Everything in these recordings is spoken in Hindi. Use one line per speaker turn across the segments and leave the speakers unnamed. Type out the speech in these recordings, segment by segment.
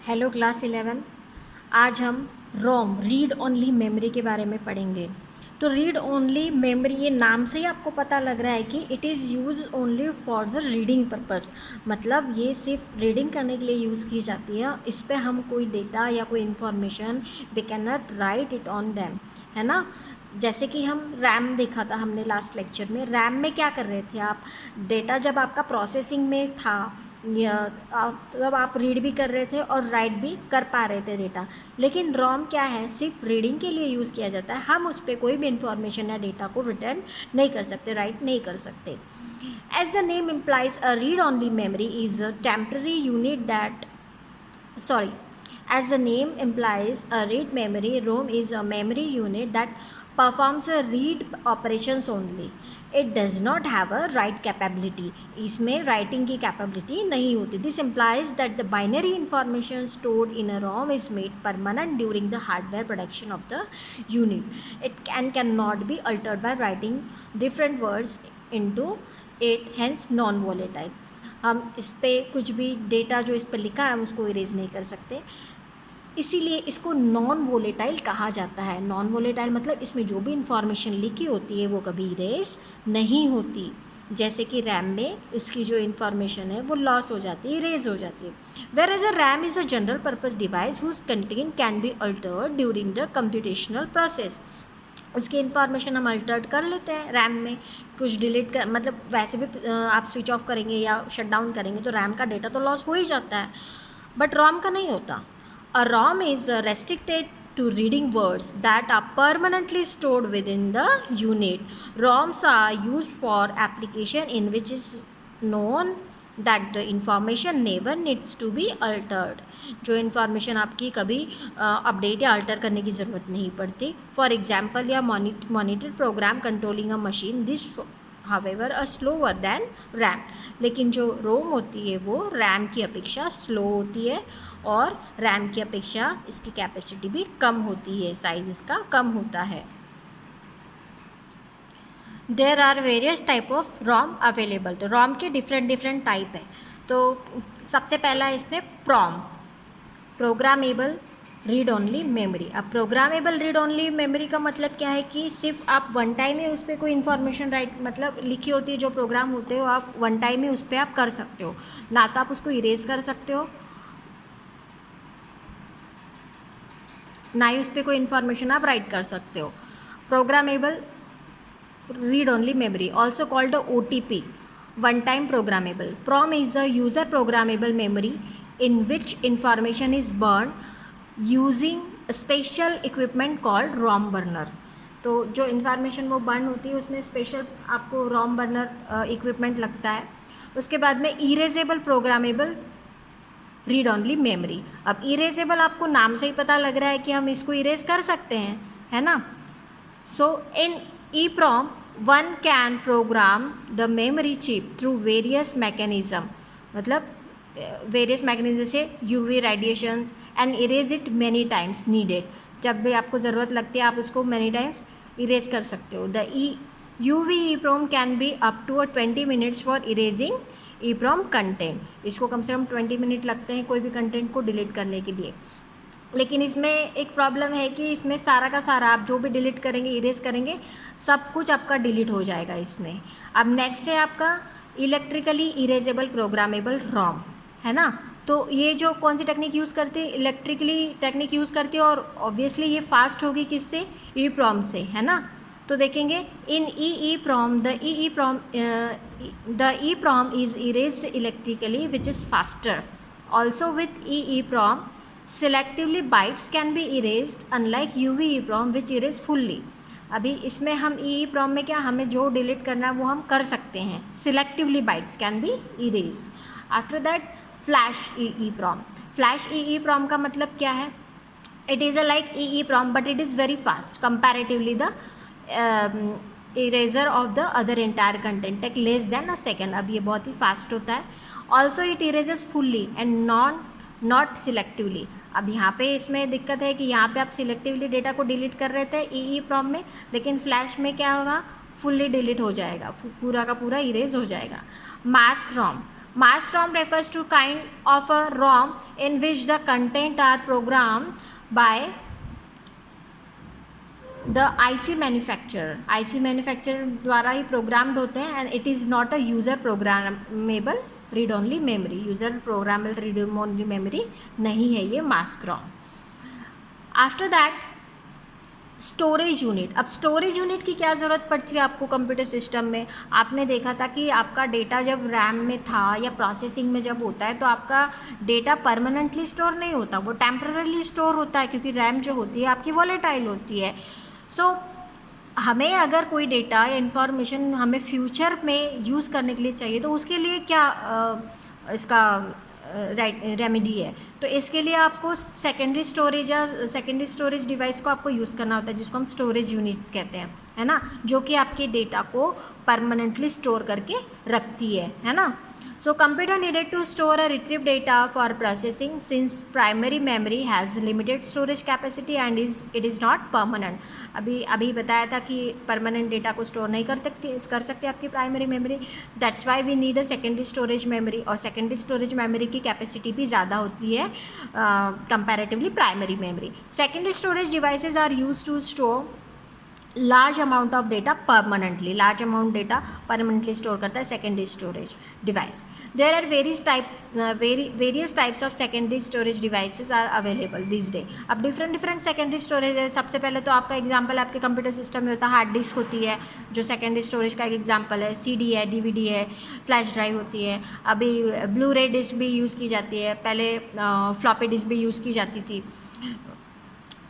Hello class 11। आज हम रोम रीड ओनली मेमोरी के बारे में पढ़ेंगे। तो रीड ओनली मेमोरी, ये नाम से ही आपको पता लग रहा है कि it is use only for the reading purpose. मतलब ये सिर्फ रीडिंग करने के लिए यूज़ की जाती है। इस पर हम कोई डेटा या कोई information we can not write it on them, है ना। जैसे कि हम रैम देखा था हमने लास्ट लेक्चर में। रैम में क्या कर रहे थे आप? डेटा जब आपका प्रोसेसिंग में था या तब आप रीड भी कर रहे थे और राइट भी कर पा रहे थे डेटा। लेकिन रोम क्या है, सिर्फ रीडिंग के लिए यूज़ किया जाता है। हम उस पर कोई भी इंफॉर्मेशन या डेटा को रिटर्न नहीं कर सकते, राइट नहीं कर सकते। As the name implies, a read only memory is a temporary unit that sorry as the name implies, a read memory ROM is a memory unit that performs a read operations only. It does not have a write capability. इसमें writing की capability नहीं होती. This implies that the binary information stored in a ROM is made permanent during the hardware production of the unit. It cannot be altered by writing different words into it, hence non-volatile. हम इस पर कुछ भी डेटा जो इस पर लिखा है हम उसको इरेज नहीं कर सकते, इसीलिए इसको नॉन वोलेटाइल कहा जाता है। नॉन वोलेटाइल मतलब इसमें जो भी इंफॉर्मेशन लिखी होती है वो कभी इरेज नहीं होती। जैसे कि रैम में उसकी जो इन्फॉर्मेशन है वो लॉस हो जाती है, इरेज हो जाती है। Whereas a RAM is a general purpose device whose content can be altered during the computational process. उसकी इन्फॉर्मेशन हम अल्टर्ड कर लेते हैं रैम में, कुछ डिलीट कर, मतलब वैसे भी आप स्विच ऑफ करेंगे या शट डाउन करेंगे तो रैम का डेटा तो लॉस हो ही जाता है, बट रोम का नहीं होता। A ROM is restricted to reading words that are permanently stored within the unit. ROMs are used for application in which is known that the information never needs to be altered. जो इन्फॉर्मेशन आपकी कभी अपडेट या अल्टर करने की ज़रूरत नहीं पड़ती। फॉर एग्जाम्पल या monitor program controlling a machine, this however a slower than RAM. लेकिन जो रोम होती है वो रैम की अपेक्षा स्लो होती है और रैम की अपेक्षा इसकी कैपेसिटी भी कम होती है, साइज इसका कम होता है। There are various type of ROM available. तो रोम के डिफरेंट टाइप है। तो सबसे पहला है इसमें प्रोम, प्रोग्रामेबल रीड ओनली मेमोरी। अब प्रोग्रामेबल रीड ओनली मेमोरी का मतलब क्या है कि सिर्फ आप वन टाइम ही उस पर कोई इन्फॉर्मेशन राइट, मतलब लिखी होती है जो प्रोग्राम होते हो आप वन टाइम ही उस पर आप कर सकते हो, ना तो आप उसको इरेज कर सकते हो ना ही उस पर कोई इन्फॉर्मेशन आप राइट कर सकते हो। Programmable read only memory also called OTP, one time programmable. PROM is a user programmable memory in which information is burned using a special equipment called ROM burner. तो जो इन्फॉर्मेशन वो बर्न होती है उसमें स्पेशल आपको ROM burner इक्विपमेंट लगता है। उसके बाद में erasable programmable read only memory. अब इरेजेबल आपको नाम से ही पता लग रहा है कि हम इसको इरेज कर सकते हैं, है ना। So in EPROM one can program the memory chip through various mechanism, मतलब वेरियस मैकेनिज्म से UV radiations and erase it many times needed. जब भी आपको ज़रूरत लगती है आप उसको मैनी टाइम्स इरेज कर सकते हो। The UV EPROM can be up to 20 minutes for erasing EPROM content. इसको कम से कम 20 मिनट लगते हैं कोई भी कंटेंट को डिलीट करने के लिए। लेकिन इसमें एक प्रॉब्लम है कि इसमें सारा का सारा आप जो भी डिलीट करेंगे, इरेज करेंगे, सब कुछ आपका डिलीट हो जाएगा इसमें। अब नेक्स्ट है आपका इलेक्ट्रिकली इरेजेबल प्रोग्रामेबल रोम, है ना। तो ये जो कौन सी टेक्निक यूज़ करती है, इलेक्ट्रिकली टेक्निक यूज़ करती है, और ऑब्वियसली ये फास्ट होगी किससे, EPROM से, है ना। तो देखेंगे इन EEPROM the EPROM is erased electrically which is faster. Also with EEPROM selectively bytes can be erased unlike UV EPROM which erase fully. अभी इसमें हम EEPROM में क्या, हमें जो डिलीट करना है वो हम कर सकते हैं, selectively bytes can be erased. After that flash EEPROM. Flash EEPROM का मतलब क्या है, it is a like EEPROM but it is very fast comparatively the eraser of the other entire content take less than a second. अब ये बहुत ही फास्ट होता है। Also it erases fully and not selectively. अब यहाँ पे इसमें दिक्कत है कि यहाँ पे आप सिलेक्टिवली डेटा को डिलीट कर रहे थे EEPROM में, लेकिन फ्लैश में क्या होगा, फुल्ली डिलीट हो जाएगा, पूरा का पूरा इरेज हो जाएगा। Mask Rome, Mass ROM refers to kind of a ROM in which the content are programmed by the IC manufacturer द्वारा ही प्रोग्राम्ड होते हैं, and it is not a user programmable read only memory. User programmable read only memory नहीं है ये मास ROM. After that storage unit. अब स्टोरेज यूनिट की क्या ज़रूरत पड़ती है आपको कंप्यूटर सिस्टम में? आपने देखा था कि आपका डेटा जब रैम में था या प्रोसेसिंग में जब होता है तो आपका डेटा परमानेंटली स्टोर नहीं होता, वो टेम्पररीली स्टोर होता है, क्योंकि रैम जो होती है आपकी वॉलेटाइल होती है. सो हमें अगर कोई डेटा या इन्फॉर्मेशन हमें फ्यूचर में यूज़ करने के लिए चाहिए तो उसके लिए क्या इसका रेमेडी है? तो इसके लिए आपको सेकेंडरी स्टोरेज या सेकेंडरी स्टोरेज डिवाइस को आपको यूज़ करना होता है, जिसको हम स्टोरेज यूनिट्स कहते हैं, है ना, जो कि आपके डेटा को परमानेंटली स्टोर करके रखती है ना. So computer needed to store or retrieve data for processing since primary memory has limited storage capacity and it is not permanent. अभी बताया था कि परमानेंट डेटा को स्टोर नहीं कर सकते आपकी primary memory. That's why we need a secondary storage memory, और सेकेंडरी स्टोरेज मेमोरी की कैपेसिटी भी ज़्यादा होती है comparatively primary memory. Secondary storage devices are use to store large amount of data permanently. Large amount data permanently store करता है secondary storage device. There are various types of secondary storage devices are available this day. अब डिफरेंट सेकेंडरी स्टोरेज है. सबसे पहले तो आपका एग्जांपल आपके कंप्यूटर सिस्टम में होता है हार्ड डिस्क होती है, जो सेकेंडरी स्टोरेज का एक एग्जांपल है. CD है, DVD है, फ्लैश ड्राइव होती है. अभी ब्लू रे डिस्क भी यूज़ की जाती है, पहले फ्लॉपी डिस्क भी यूज़ की जाती थी.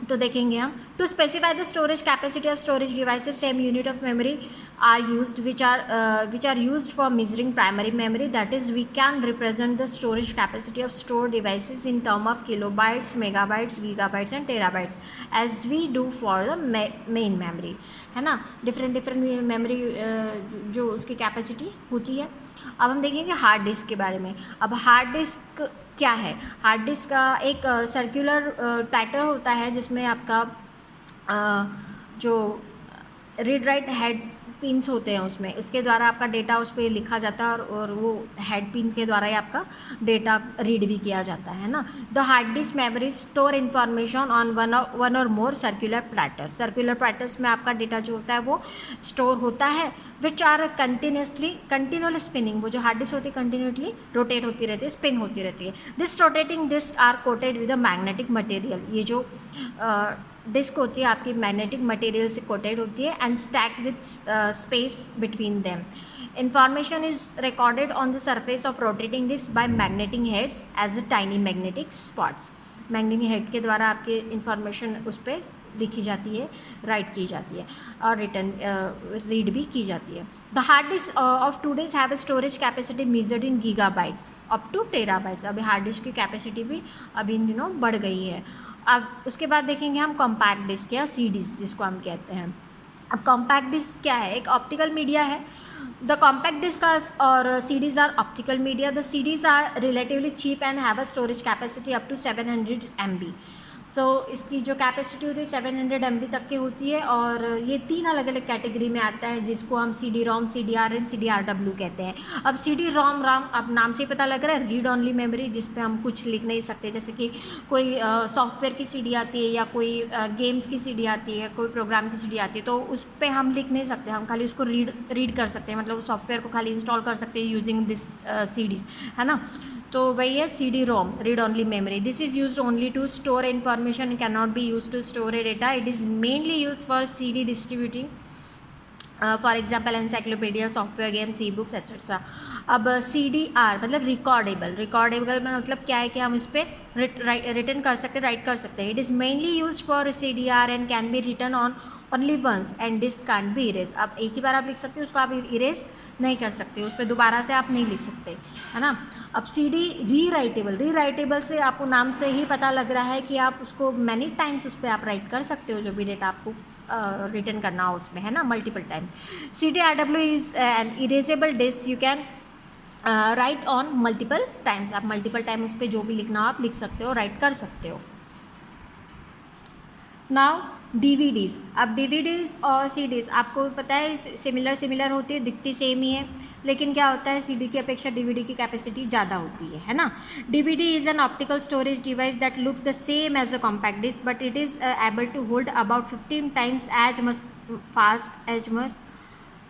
तो देखेंगे हम. To specify the storage capacity of storage devices same unit of memory are used which are used for measuring primary memory. That is, we can represent the storage capacity of stored devices in term of kilobytes, megabytes, gigabytes and terabytes as we do for the main memory, है ना. डिफरेंट मेमोरी जो उसकी कैपेसिटी होती है. अब हम देखेंगे हार्ड डिस्क के बारे में. अब हार्ड डिस्क क्या है? हार्ड डिस्क का एक सर्कुलर प्लेटर होता है जिसमें आपका जो रीड राइट हेड पिंस होते हैं उसमें, इसके द्वारा आपका डेटा उस पर लिखा जाता है और वो हेड पिंस के द्वारा ही आपका डेटा रीड भी किया जाता है ना. The hard disk memory store information on one और मोर सर्कुलर प्लेटर्स. सर्कुलर प्लेटर्स में आपका डेटा जो होता है वो स्टोर होता है, विच आर कंटिन्यूअली स्पिनिंग. वो जो हार्ड डिस्क होती है कंटिन्यूसली रोटेट होती रहती है, स्पिन होती रहती है. This rotating disk are coated with a magnetic material. ये जो डिस्क होती है आपकी मैग्नेटिक मटेरियल से कोटेड होती है and stack with space between them. Information is recorded on the surface of rotating disk by magnetic heads as a tiny magnetic spots. Magnetic head के द्वारा आपकी इंफॉर्मेशन उस पर लिखी जाती है, राइट की जाती है और रिटर्न रीड भी की जाती है. The hard disk of today's have a storage capacity measured in gigabytes up to terabytes. अभी हार्ड डिस्क की कैपेसिटी भी अभी इन दिनों बढ़ गई है. अब उसके बाद देखेंगे हम कॉम्पैक्ट डिस्क या CDs जिसको हम कहते हैं. अब कॉम्पैक्ट डिस्क क्या है? एक ऑप्टिकल मीडिया है. द कॉम्पैक्ट डिस्क और CDs are optical media. The CDs are relatively cheap and have a storage capacity up to 700 MB. So इसकी जो कैपेसिटी होती है 700 MB तक की होती है और ये 3 अलग अलग कैटेगरी में आता है जिसको हम CD-ROM, CDR एंड CDRW कहते हैं. अब CD-ROM अब नाम से ही पता लग रहा है रीड ओनली मेमोरी, जिस पे हम कुछ लिख नहीं सकते. जैसे कि कोई सॉफ्टवेयर की CD आती है या कोई गेम्स की CD आती है, कोई प्रोग्राम की CD आती है, तो उस पर हम लिख नहीं सकते, हम खाली उसको रीड कर सकते हैं, मतलब उस सॉफ्टवेयर को खाली इंस्टॉल कर सकते हैं यूजिंग दिस CDs, है ना. तो वही है CD-ROM, read only memory. This is used only to store information, can not be use to store a data. It is mainly use for CD distributing, for example encyclopedia, software, games, e books etcetera. अब CDR मतलब रिकॉर्डेबल में मतलब क्या है कि हम इस पर रिटर्न कर सकते हैं, राइट कर सकते हैं. It is mainly use for CDR and can be return on only once and this can be erase. अब एक ही बार आप लिख सकते हो, उसको आप इरेज नहीं कर सकते, उस पर दोबारा से आप नहीं लिख सकते, है ना. अब CD रीराइटेबल से आपको नाम से ही पता लग रहा है कि आप उसको मैनी टाइम्स उस पर आप राइट कर सकते हो, जो भी डेटा आपको रिटर्न करना हो उसमें, है ना, multiple time. CDRW is an erasable disk. You can write on multiple times. आप मल्टीपल टाइम उस पर जो भी लिखना हो आप लिख सकते हो, राइट कर सकते हो. Now DVDs. अब DVDs और CDs आपको पता है सिमिलर होती है, दिखती सेम ही है. लेकिन क्या होता है CD की अपेक्षा DVD की कैपेसिटी ज़्यादा होती है ना. DVD is an optical storage device that looks the same as a compact disk but it is able to hold about 15 times as much fast as much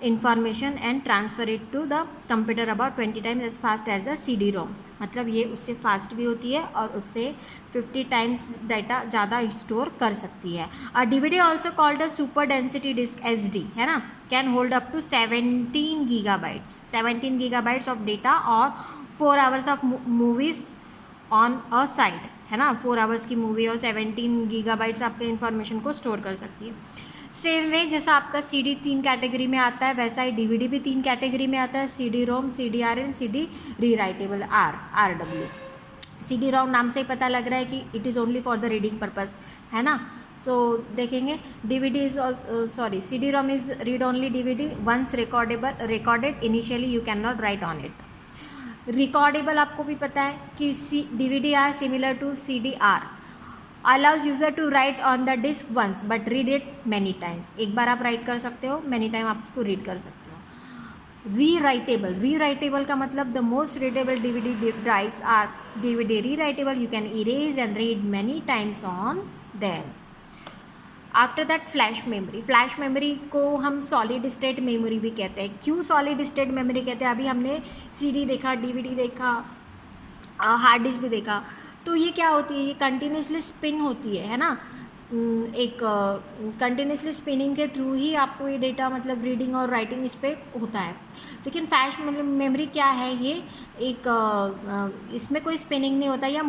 information and transfer it to the computer about 20 times as fast as the CD-ROM. मतलब ये उससे फास्ट भी होती है और उससे 50 टाइम्स डाटा ज़्यादा स्टोर कर सकती है. और DVD also called a super density disk SD है ना, can hold up to 17 gigabytes of data और 4 hours of movies on a side है ना. 4 आवर्स की मूवी और 17 गीगाबाइट्स आपके इंफॉर्मेशन को स्टोर कर सकती है. सेम वे जैसा आपका CD 3 कैटेगरी में आता है वैसा ही DVD भी 3 कैटेगरी में आता है, CD-ROM, CD-RN, CD rewritable RW. CD-ROM नाम से ही पता लग रहा है कि it is only for the reading purpose है ना. सो देखेंगे DVD is CD-ROM is read only DVD once recorded initially you can not write on it. Recordable आपको भी पता है कि DVD are similar to CD-R allows user to write on the disk once but read it many times. एक बार आप राइट कर सकते हो, many टाइम आप उसको रीड कर सकते हो. रीराइटेबल का मतलब the most readable DVD device are DVD rewritable, you can erase and read many times on them. After that flash memory को हम सॉलिड स्टेट मेमोरी भी कहते हैं. क्यों सॉलिड स्टेट मेमोरी कहते हैं? अभी हमने CD देखा, DVD देखा, हार्ड डिस्क भी देखा. तो ये क्या होती है? ये कंटिन्यूसली स्पिन होती है ना. एक कंटिन्यूसली स्पिनिंग के थ्रू ही आपको ये डेटा मतलब रीडिंग और राइटिंग इस पर होता है. लेकिन फ्लैश मेमोरी क्या है? ये एक इसमें कोई स्पिनिंग नहीं होता या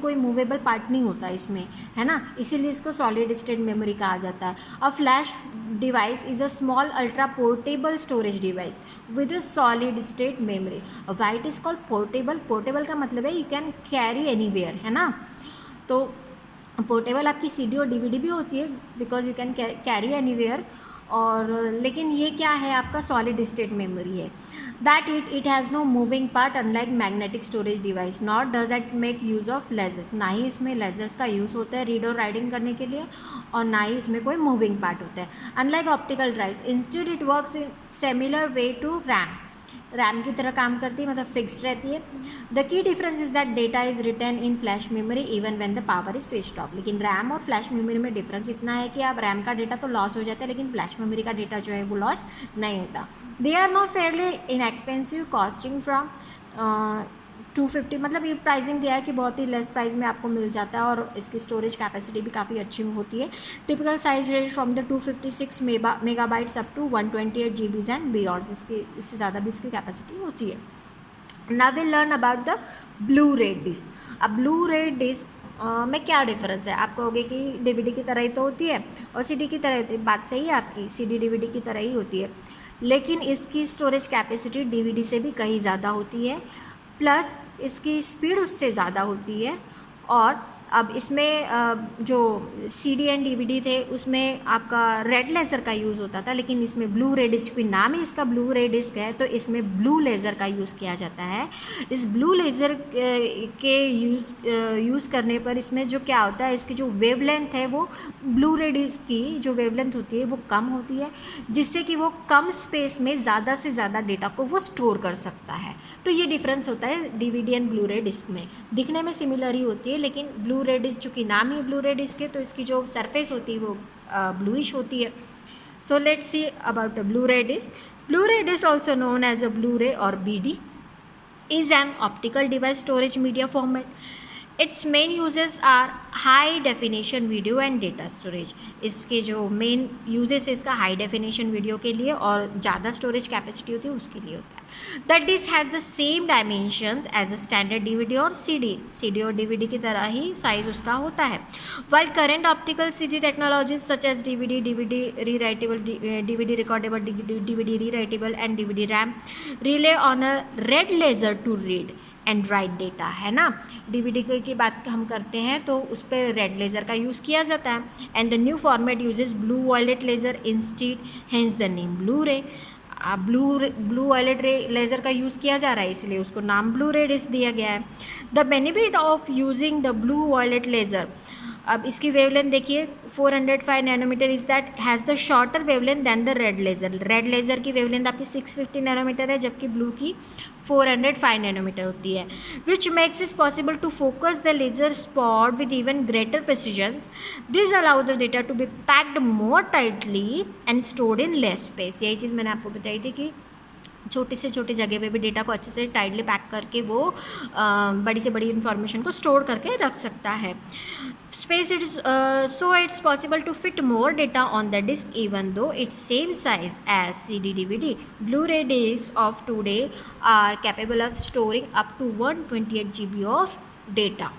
कोई मूवेबल पार्ट नहीं होता इसमें है ना, इसीलिए इसको सॉलिड स्टेट मेमोरी कहा जाता है. A flash device is a small ultra portable storage device with a solid state memory. Why it is called portable का मतलब है यू कैन कैरी एनीवेयर है ना. तो पोर्टेबल आपकी CD और DVD भी होती है because you can carry anywhere. और लेकिन ये क्या है? आपका सॉलिड स्टेट मेमोरी है. That it has no moving part unlike magnetic storage device. Not does it make use of lasers. ना ही इसमें लेजर्स का यूज़ होता है रीड और राइटिंग करने के लिए और ना ही इसमें कोई मूविंग पार्ट होता है. Unlike optical drives instead it works in similar way to RAM की तरह काम करती है, मतलब फिक्स रहती है. The key difference is that data is written in flash memory even when the power is switched off. लेकिन रैम और फ्लैश मेमोरी में डिफरेंस इतना है कि आप रैम का डेटा तो लॉस हो जाता है लेकिन फ्लैश मेमोरी का डेटा जो है वो लॉस नहीं होता. They are not fairly inexpensive costing from 250. मतलब ये प्राइसिंग दिया है कि बहुत ही लेस प्राइस में आपको मिल जाता है और इसकी स्टोरेज कैपेसिटी भी काफ़ी अच्छी होती है. Typical size range from the 256 megabytes up to 128 GB and beyond. इससे ज़्यादा भी इसकी कैपेसिटी होती है. Now will learn about the blue ray disk. अब ब्लू रे डिस्क में क्या डिफरेंस है? आप कहोगे कि DVD की तरह ही तो होती है और CD की तरह होती है. बात सही है आपकी, CD DVD की तरह ही होती है लेकिन इसकी स्टोरेज कैपेसिटी DVD से भी कहीं ज़्यादा होती है, प्लस इसकी स्पीड उससे ज़्यादा होती है. और अब इसमें जो CD एंड DVD थे उसमें आपका रेड लेज़र का यूज़ होता था, लेकिन इसमें ब्लू रे डिस्क भी नाम ही इसका ब्लू रे डिस्क है तो इसमें ब्लू लेज़र का यूज़ किया जाता है. इस ब्लू लेज़र के यूज़ करने पर इसमें जो क्या होता है, इसकी जो वेवलेंथ है वो ब्लू रे डिस्क की जो वेवलेंथ होती है वो कम होती है, जिससे कि वो कम स्पेस में ज़्यादा से ज़्यादा डेटा को वो स्टोर कर सकता है. तो ये डिफरेंस होता है DVD and blue ray disk में. दिखने में सिमिलर ही होती है लेकिन ब्लू रे डिस्क चूँकि नाम ही ब्लू रे डिस्क है तो इसकी जो सरफेस होती है वो ब्लूइश होती है. So let's see about blue ray disk. Blue ray disk also known as a blue ray और BD is an optical device storage media format. Its main uses are high definition video and data storage. इसके जो मेन यूजेस है इसका हाई डेफिनेशन वीडियो के लिए और ज़्यादा स्टोरेज कैपेसिटी होती है उसके लिए होता है. The disk has the same dimensions as a standard DVD और CD और DVD की तरह ही साइज उसका होता है. While current optical CD technologies such as DVD rewritable, DVD recordable, DVD rewritable and DVD RAM rely on a red laser to read and write data है ना. DVD की बात हम करते हैं तो उस पर रेड लेज़र का यूज़ किया जाता है and the new format uses blue violet laser instead, hence the name blue ray. Blue violet laser का यूज़ किया जा रहा है इसलिए उसको नाम ब्लू रे डिस्क दिया गया है. The benefit of using the blue violet laser, अब इसकी वेवलेंथ देखिए 405 nanometer is that has the shorter wavelength than the red laser. Red laser की वेवलेंथ आपकी 650 नैनोमीटर है, जबकि ब्लू की 405 नैनोमीटर होती है, which makes it possible to focus the laser spot with even greater precisions. This allow the data to be packed more tightly and stored in less space. यही चीज़ मैंने आपको बताई थी कि छोटी से छोटी जगह पे भी डेटा को अच्छे से टाइटली पैक करके वो बड़ी से बड़ी इंफॉर्मेशन को स्टोर करके रख सकता है। Space it so it's possible to fit more data on the disk even though it's same size as CD DVD। Blu-ray discs of today are capable of storing up to 128 GB of data।